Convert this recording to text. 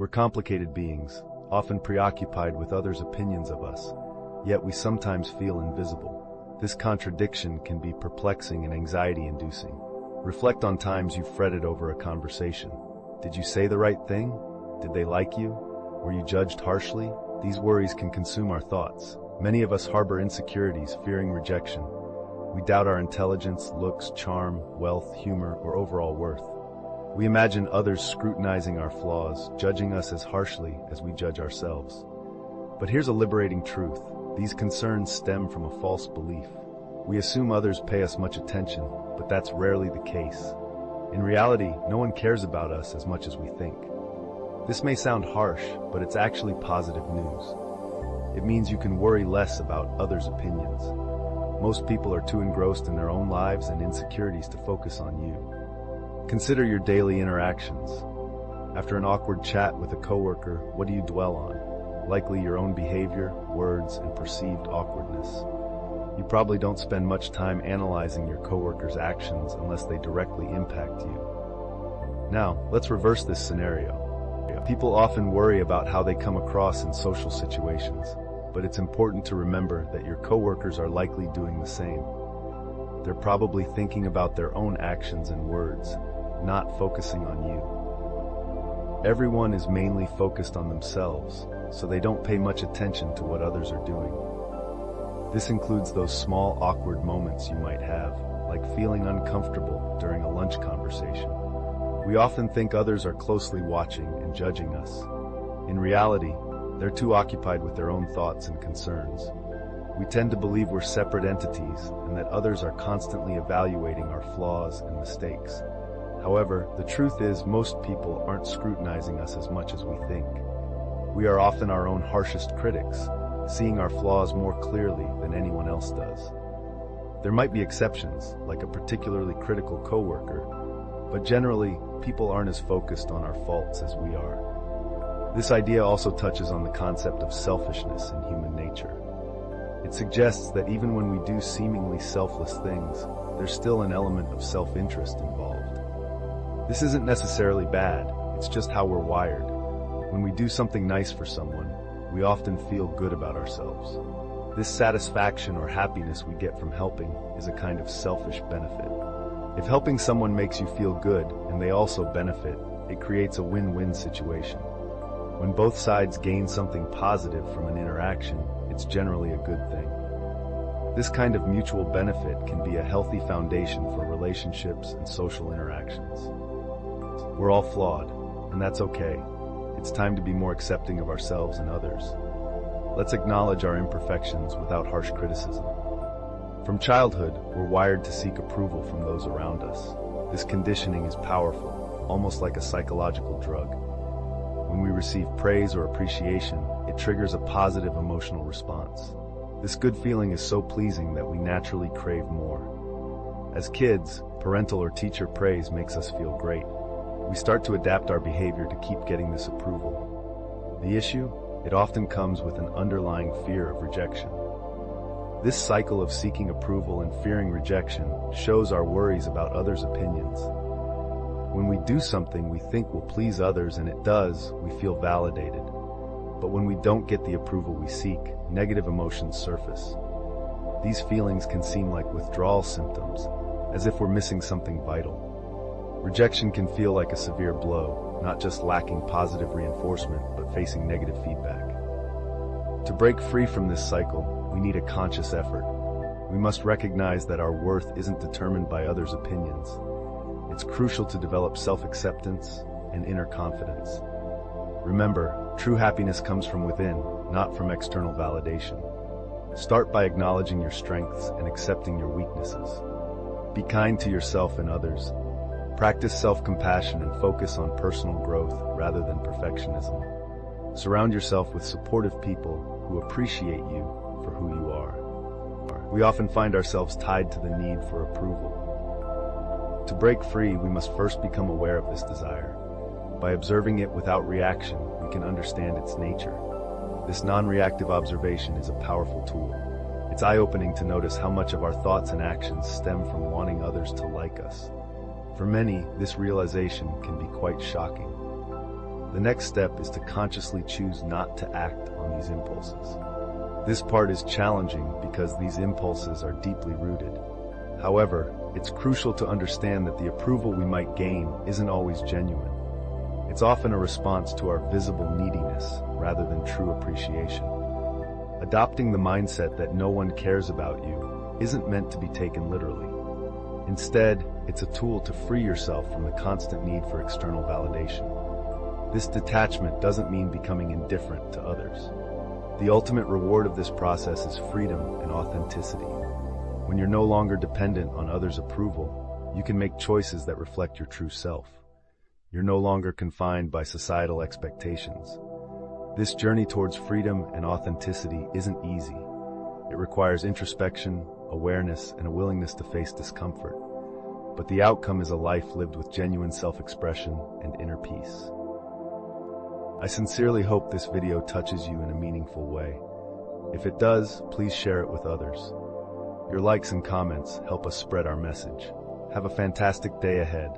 We're complicated beings, often preoccupied with others' opinions of us, yet we sometimes feel invisible. This contradiction can be perplexing and anxiety-inducing. Reflect on times you fretted over a conversation. Did you say the right thing? Did they like you? Were you judged harshly? These worries can consume our thoughts. Many of us harbor insecurities, fearing rejection. We doubt our intelligence, looks, charm, wealth, humor, or overall worth. We imagine others scrutinizing our flaws, judging us as harshly as we judge ourselves. But here's a liberating truth. These concerns stem from a false belief. We assume others pay us much attention, but that's rarely the case. In reality, no one cares about us as much as we think. This may sound harsh, but it's actually positive news. It means you can worry less about others' opinions. Most people are too engrossed in their own lives and insecurities to focus on you. Consider your daily interactions. After an awkward chat with a coworker, what do you dwell on? Likely your own behavior, words, and perceived awkwardness. You probably don't spend much time analyzing your coworker's actions unless they directly impact you. Now, let's reverse this scenario. People often worry about how they come across in social situations, but it's important to remember that your coworkers are likely doing the same. They're probably thinking about their own actions and words, not focusing on you. Everyone is mainly focused on themselves, so they don't pay much attention to what others are doing. This includes those small awkward moments you might have, like feeling uncomfortable during a lunch conversation. We often think others are closely watching and judging us. In reality, they're too occupied with their own thoughts and concerns. We tend to believe we're separate entities and that others are constantly evaluating our flaws and mistakes. However, the truth is most people aren't scrutinizing us as much as we think. We are often our own harshest critics, seeing our flaws more clearly than anyone else does. There might be exceptions, like a particularly critical coworker, but generally, people aren't as focused on our faults as we are. This idea also touches on the concept of selfishness in human nature. It suggests that even when we do seemingly selfless things, there's still an element of self-interest involved. This isn't necessarily bad, it's just how we're wired. When we do something nice for someone, we often feel good about ourselves. This satisfaction or happiness we get from helping is a kind of selfish benefit. If helping someone makes you feel good and they also benefit, it creates a win-win situation. When both sides gain something positive from an interaction, it's generally a good thing. This kind of mutual benefit can be a healthy foundation for relationships and social interactions. We're all flawed, and that's okay. It's time to be more accepting of ourselves and others. Let's acknowledge our imperfections without harsh criticism. From childhood, we're wired to seek approval from those around us. This conditioning is powerful, almost like a psychological drug. When we receive praise or appreciation, it triggers a positive emotional response. This good feeling is so pleasing that we naturally crave more. As kids, parental or teacher praise makes us feel great. We start to adapt our behavior to keep getting this approval. The issue? It often comes with an underlying fear of rejection. This cycle of seeking approval and fearing rejection shows our worries about others' opinions. When we do something we think will please others and it does, we feel validated. But when we don't get the approval we seek, negative emotions surface. These feelings can seem like withdrawal symptoms, as if we're missing something vital. Rejection can feel like a severe blow, not just lacking positive reinforcement, but facing negative feedback. To break free from this cycle, we need a conscious effort. We must recognize that our worth isn't determined by others' opinions. It's crucial to develop self-acceptance and inner confidence. Remember, true happiness comes from within, not from external validation. Start by acknowledging your strengths and accepting your weaknesses. Be kind to yourself and others. Practice self-compassion and focus on personal growth rather than perfectionism. Surround yourself with supportive people who appreciate you for who you are. We often find ourselves tied to the need for approval. To break free, we must first become aware of this desire. By observing it without reaction, we can understand its nature. This non-reactive observation is a powerful tool. It's eye-opening to notice how much of our thoughts and actions stem from wanting others to like us. For many, this realization can be quite shocking. The next step is to consciously choose not to act on these impulses. This part is challenging because these impulses are deeply rooted. However, it's crucial to understand that the approval we might gain isn't always genuine. It's often a response to our visible neediness rather than true appreciation. Adopting the mindset that no one cares about you isn't meant to be taken literally. Instead, it's a tool to free yourself from the constant need for external validation. This detachment doesn't mean becoming indifferent to others. The ultimate reward of this process is freedom and authenticity. When you're no longer dependent on others' approval, you can make choices that reflect your true self. You're no longer confined by societal expectations. This journey towards freedom and authenticity isn't easy. It requires introspection, awareness, and a willingness to face discomfort. But the outcome is a life lived with genuine self-expression and inner peace. I sincerely hope this video touches you in a meaningful way. If it does, please share it with others. Your likes and comments help us spread our message. Have a fantastic day ahead.